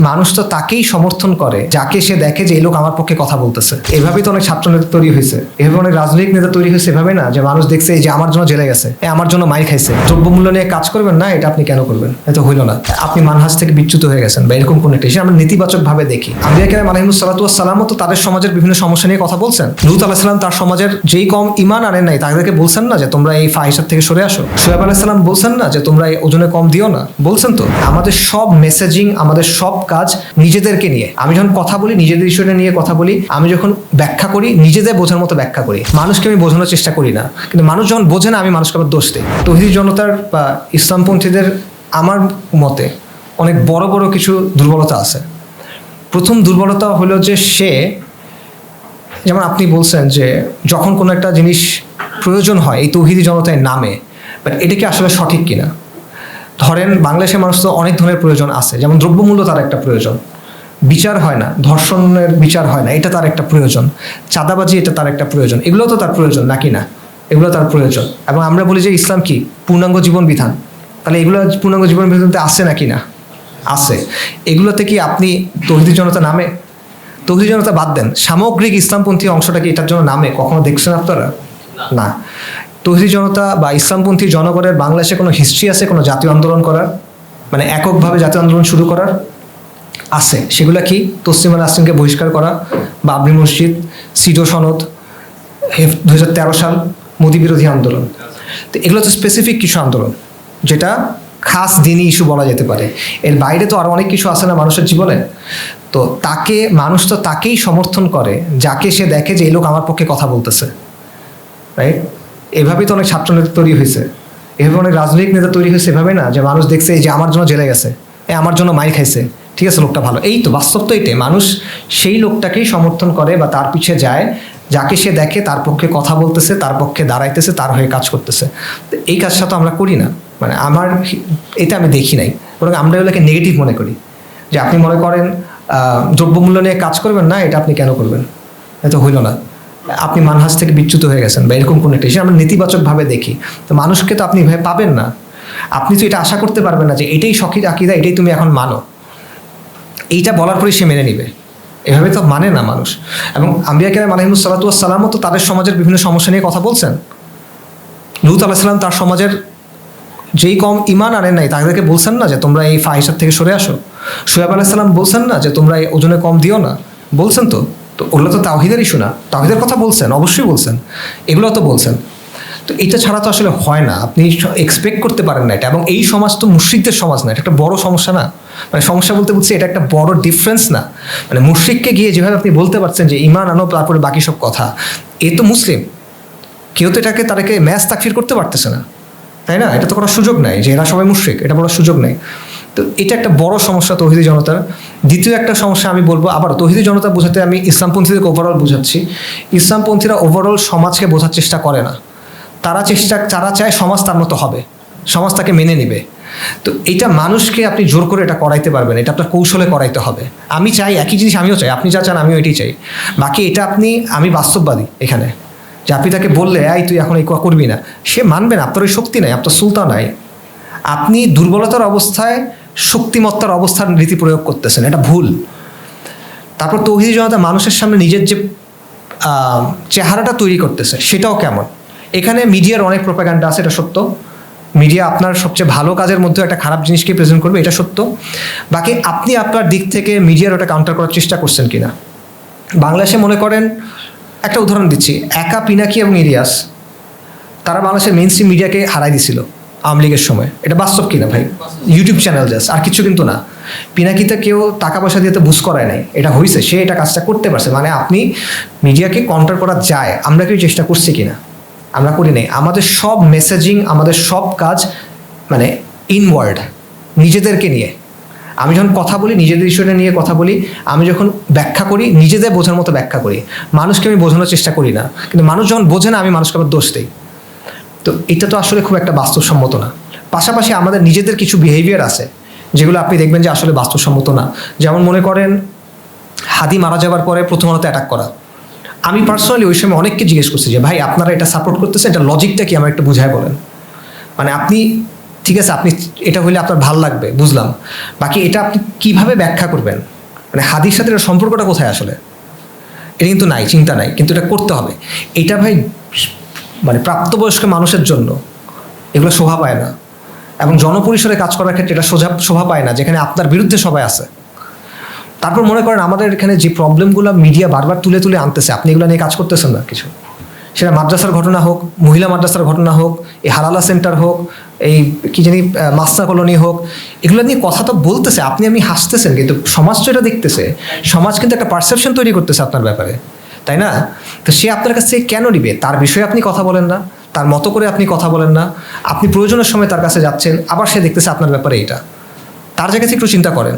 মানুষ তো তাকেই সমর্থন করে যাকে সে দেখে যে এই লোক আমার পক্ষে কথা বলতেছে। এভাবেই তো অনেক ছাত্র নেতা তৈরি হয়েছে, এভাবে অনেক রাজনৈতিক নেতা তৈরি হয়েছে। এভাবে না যে মানুষ দেখছে এই যে আমার জন্য জেলে গেছে, আমার জন্য মাইর খাইছে, দ্রব্যমূল্য নিয়ে কাজ করবেন না, এটা আপনি কেন করবেন? এটা হইল না, আপনি মানহাজ থেকে বিচ্যুত হয়ে গেছেন বা এরকম কোন একটা, আমরা নেতিবাচক ভাবে দেখি। আম্বিয়া কেরাম আলাইহিমুস সালাতু ওয়াস সালামও তো তাদের সমাজের বিভিন্ন সমস্যা নিয়ে কথা বলছেন। লূত আলাইহিস সালাম তার সমাজের যেই কম ঈমান আনেন নাই তাদেরকে বলছেন না যে তোমরা এই ফাহিশাত থেকে সরে আসো। শুআয়ব আলাইহিস সালাম বলছেন না যে তোমরা এই ওজনে কম দিও না, বলছেন তো। আমাদের সব মেসেজিং, আমাদের সব কাজ নিজেদেরকে নিয়ে। আমি যখন কথা বলি নিজেদের ইস্যুটা নিয়ে কথা বলি, আমি যখন ব্যাখ্যা করি নিজেদের বোঝার মতো ব্যাখ্যা করি, মানুষকে আমি বোঝানোর চেষ্টা করি না। কিন্তু মানুষ যখন বোঝে না আমি মানুষকে আবার দোষ দিই। তৌহিদি জনতার বা ইসলামপন্থীদের আমার মতে অনেক বড় বড় কিছু দুর্বলতা আছে। প্রথম দুর্বলতা হলো যে সে, যেমন আপনি বলছেন যে যখন কোনো একটা জিনিস প্রয়োজন হয় এই তৌহিদি জনতার নামে, বাট এটা কি আসলে সঠিক কিনা? ধরেন বাংলাদেশের মানুষ তো অনেক ধরনের প্রয়োজন আছে, যেমন দ্রব্যমূল্য তার একটা প্রয়োজন, বিচার হয় না, ধর্ষণের বিচার হয় না, এটা তার একটা প্রয়োজন, চাঁদাবাজি এটা তার একটা প্রয়োজন, এগুলো তো তার প্রয়োজন নাকি না? এগুলো তার প্রয়োজন। এবং আমরা বলি যে ইসলাম কি পূর্ণাঙ্গ জীবন বিধান, তাহলে এগুলো পূর্ণাঙ্গ জীবন বিধানতে আছে নাকি না? আছে। এগুলোতে কি আপনি তৌহিদি জনতা নামে? তৌহিদি জনতা বাদ দেন, সামগ্রিক ইসলামপন্থী অংশটা কি এটার জন্য নামে? কখনো দেখছেন আপনারা? না। তৌহিদি জনতা বা ইসলামপন্থী জনগণের বাংলাদেশে কোনো হিস্ট্রি আছে কোনো জাতীয় আন্দোলন করার, মানে এককভাবে জাতীয় আন্দোলন শুরু করার? আছে। সেগুলো কি? তসলিমা নাসরিনকে বহিষ্কার করা, বাবরি মসজিদ, সিডো সনদ, 2013 সাল মোদি বিরোধী আন্দোলন। তো এগুলো তো স্পেসিফিক কিছু আন্দোলন যেটা খাস দিনই ইস্যু বলা যেতে পারে। এর বাইরে তো আরও অনেক কিছু আছে না মানুষের জীবনে। তো তাকে, মানুষ তো তাকেই সমর্থন করে যাকে সে দেখে যে এই লোক আমার পক্ষে কথা বলতেছে, রাইট? এভাবেই তো অনেক ছাত্র নেতা তৈরি হয়েছে, এভাবে অনেক রাজনৈতিক নেতা তৈরি হয়েছে। এভাবে না যে মানুষ দেখছে এই যে আমার জন্য জেলে গেছে, আমার জন্য মাইর খাইছে, ঠিক আছে লোকটা ভালো। এই তো বাস্তব তো এটাই, মানুষ সেই লোকটাকেই সমর্থন করে বা তার পিছে যায় যাকে সে দেখে তার পক্ষে কথা বলতেছে, তার পক্ষে দাঁড়াইতেছে, তার হয়ে কাজ করতেছে। তো এই কাজটা তো আমরা করি না, মানে আমার এটা আমি দেখি নাই, বরং আমরা এগুলোকে নেগেটিভ মনে করি। যে আপনি মনে করেন দ্রব্যমূল্য নিয়ে কাজ করবেন না, এটা আপনি কেন করবেন? এটা হইল না, আপনি মানহাজ থেকে বিচ্যুত হয়ে গেছেন বা এরকম কোনো একটা, আমরা নেতিবাচকভাবে দেখি। তো মানুষকে তো আপনি ভাবে পাবেন না, আপনি তো এটা আশা করতে পারবেন না যে এটাই সঠিক আকীদা, এটাই তুমি এখন মানো, এইটা বলার পরেই সে মেনে নিবে। এভাবে তো মানে না মানুষ। এবং আম্বিয়া কেরাম আলাইহিমুস সালাতু ওয়াস সালামও তো তাদের সমাজের বিভিন্ন সমস্যা নিয়ে কথা বলছেন। লূত আলাইহিস সালাম তার সমাজের যেই কম ঈমান আনেন নাই তাদেরকে বলছেন না যে তোমরা এই ফাহিশাত থেকে সরে আসো। শুআয়ব আলাইহিস সালাম বলছেন না যে তোমরা এই ওজনে কম দিও না, বলছেন তো। তো ওগুলো তো তাওহীদের ইস্যু না, তাওহীদের কথা বলছেন, অবশ্যই বলছেন, এগুলো তো বলছেন। তো এটা ছাড়া তো আসলে হয় না, আপনি এক্সপেক্ট করতে পারেন না এটা। এবং এই সমাজ তো মুশরিকদের সমাজ না, এটা একটা বড় সমস্যা না? মানে সমস্যা বলতে বলছি এটা একটা বড় ডিফারেন্স না? মানে মুশরিককে গিয়ে যেভাবে আপনি বলতে পারছেন যে ঈমান আনো তারপরে বাকি সব কথা, এ তো মুসলিম, কেউ তো তাদেরকে ম্যাচ তাকফির করতে পারতেছে না, তাই না? এটা তো করার সুযোগ নাই যে এরা সবাই মুশরিক, এটা বলার সুযোগ নেই। তো এটা একটা বড় সমস্যা তৌহিদি জনতার। দ্বিতীয় একটা সমস্যা আমি বলবো, আবার তৌহিদি জনতা বোঝাতে আমি ইসলামপন্থীদেরকে ওভারঅল বোঝাচ্ছি, ইসলামপন্থীরা ওভারঅল সমাজকে বোঝার চেষ্টা করে না। তারা চায় সমাজ তার মতো হবে, সমাজ তাকে মেনে নেবে। তো এটা মানুষকে আপনি জোর করে এটা করাইতে পারবেন, এটা আপনার কৌশলে করাইতে হবে। আমি চাই একই জিনিস, আমিও চাই, আপনি যা চান আমিও এটাই চাই। বাকি এটা আমি বাস্তববাদী এখানে, যে আপনি তাকে বললে এই তুই এখন এই করবি না, সে মানবে না। আপনার ওই শক্তি নাই, আপনার সুলতা নাই, আপনি দুর্বলতার অবস্থায় শক্তিমত্তার অবস্থার রীতি প্রয়োগ করতেছেন, এটা ভুল। তারপর তৌহিদি জনতা মানুষের সামনে নিজের যে চেহারাটা তৈরি করতেছে সেটাও কেমন। এখানে মিডিয়ার অনেক প্রোপাগান্ডা আছে, এটা সত্য। মিডিয়া আপনার সবচেয়ে ভালো কাজের মধ্যে একটা খারাপ জিনিসকে প্রেজেন্ট করবে, এটা সত্য। বাকি আপনি আপনার দিক থেকে মিডিয়ার ওটা কাউন্টার করার চেষ্টা করছেন কিনা। বাংলাদেশে মনে করেন, একটা উদাহরণ দিচ্ছি, একা পিনাকি এবং ইলিয়াস তারা বাংলাদেশের মেইন স্ট্রিম মিডিয়াকে হারাই দিছিল আওয়ামী লীগের সময়। এটা বাস্তব কিনা ভাই? ইউটিউব চ্যানেল জাস্ট, আর কিছু কিন্তু না। পিনাকিতে কেউ টাকা পয়সা দিয়ে তো বুঝ করায় নাই, এটা হয়েছে, সে এটা কাজটা করতে পারছে। মানে আপনি মিডিয়াকে কাউন্টার করা যায়, আমরা কেউ চেষ্টা করছি কিনা? আমরা করি নাই। আমাদের সব মেসেজিং, আমাদের সব কাজ মানে ইনওয়ার্ড, নিজেদেরকে নিয়ে। আমি যখন কথা বলি নিজেদের ইস্যুটা নিয়ে কথা বলি, আমি যখন ব্যাখ্যা করি নিজেদের বোঝার মতো ব্যাখ্যা করি, মানুষকে আমি বোঝানোর চেষ্টা করি না। কিন্তু মানুষ যখন বোঝে না আমি মানুষকে আবার দোষ দিই। তো এটা তো আসলে খুব একটা বাস্তবসম্মত না। পাশাপাশি আমাদের নিজেদের কিছু বিহেভিয়ার আছে যেগুলো আপনি দেখবেন যে আসলে বাস্তবসম্মত না। যেমন মনে করেন হাদি মারা যাওয়ার পরে প্রথম আলোতে অ্যাটাক করা। আমি পার্সোনালি ওই সময় অনেককে জিজ্ঞেস করছি যে ভাই আপনারা এটা সাপোর্ট করতেছেন, এটা লজিকটা কি আমার একটু বুঝায় বলেন। মানে আপনি ঠিক আছে, আপনি এটা হইলে আপনার ভাল লাগবে, বুঝলাম, বাকি এটা আপনি কিভাবে ব্যাখ্যা করবেন, মানে হাদির সাথে এর সম্পর্কটা কোথায় আসলে, এটা কিন্তু নাই, চিন্তা নাই, কিন্তু এটা করতে হবে। এটা ভাই মানে প্রাপ্তবয়স্ক মানুষের জন্য এগুলো শোভা পায় না, এবং জনপরিসরে কাজ করার ক্ষেত্রে এটা শোভা পায় না যেখানে আপনার বিরুদ্ধে সবাই আছে। তারপর মনে করেন আমাদের এখানে যে প্রবলেমগুলো মিডিয়া বারবার তুলে তুলে আনতেছে, আপনি এগুলো নিয়ে কাজ করতেছেন না কিছু, সেটা মাদ্রাসার ঘটনা হোক, মহিলা মাদ্রাসার ঘটনা হোক, এই হালালা সেন্টার হোক, এই কি জানি মাস্টার কলোনি হোক, এগুলো নিয়ে কথা তো বলতেছে, আমি হাসতেছেন, কিন্তু সমাজ তো এটা দেখতেছে, সমাজ কিন্তু একটা পারসেপশন তৈরি করতেছে আপনার ব্যাপারে, তাই না? তো সে আপনার কাছ থেকে কেন নিবে? তার বিষয়ে আপনি কথা বলেন না, তার মতো করে আপনি কথা বলেন না, আপনি প্রয়োজনের সময় তার কাছে যাচ্ছেন, আবার সে দেখতেছে আপনার ব্যাপারে এইটা, তার জায়গা থেকে একটু চিন্তা করেন।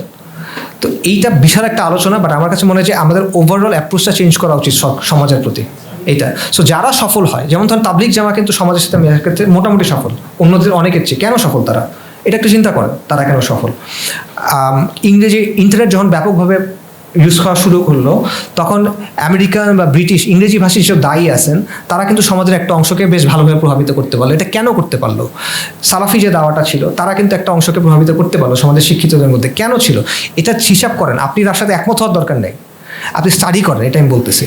তো এইটা বিশাল একটা আলোচনা, বাট আমার কাছে মনে হয় যে আমাদের ওভারঅল অ্যাপ্রোচটা চেঞ্জ করা উচিত সমাজের প্রতি এইটা। সো যারা সফল হয়, যেমন ধরেন তাবলিগ জামা কিন্তু সমাজের সাথে মেলার ক্ষেত্রে মোটামুটি সফল, অন্যদের অনেকের চেয়ে। কেন সফল তারা? এটা একটু চিন্তা করেন, তারা কেন সফল? ইংরেজি ইন্টারনেট যখন ব্যাপকভাবে ইউজ করা শুরু করলো, তখন আমেরিকান বা ব্রিটিশ ইংরেজি ভাষী যেসব দায়ী আছেন, তারা কিন্তু সমাজের একটা অংশকে বেশ ভালোভাবে প্রভাবিত করতে পারলো। এটা কেন করতে পারলো? সালাফি যে দাওয়াটা ছিল, তারা কিন্তু একটা অংশকে প্রভাবিত করতে পারলো সমাজের শিক্ষিতদের মধ্যে। কেন ছিল? এটা হিসাব করেন, আপনি তার সাথে একমত হওয়ার দরকার নেই, আপনি স্টাডি করেন, এটা আমি বলতেছি।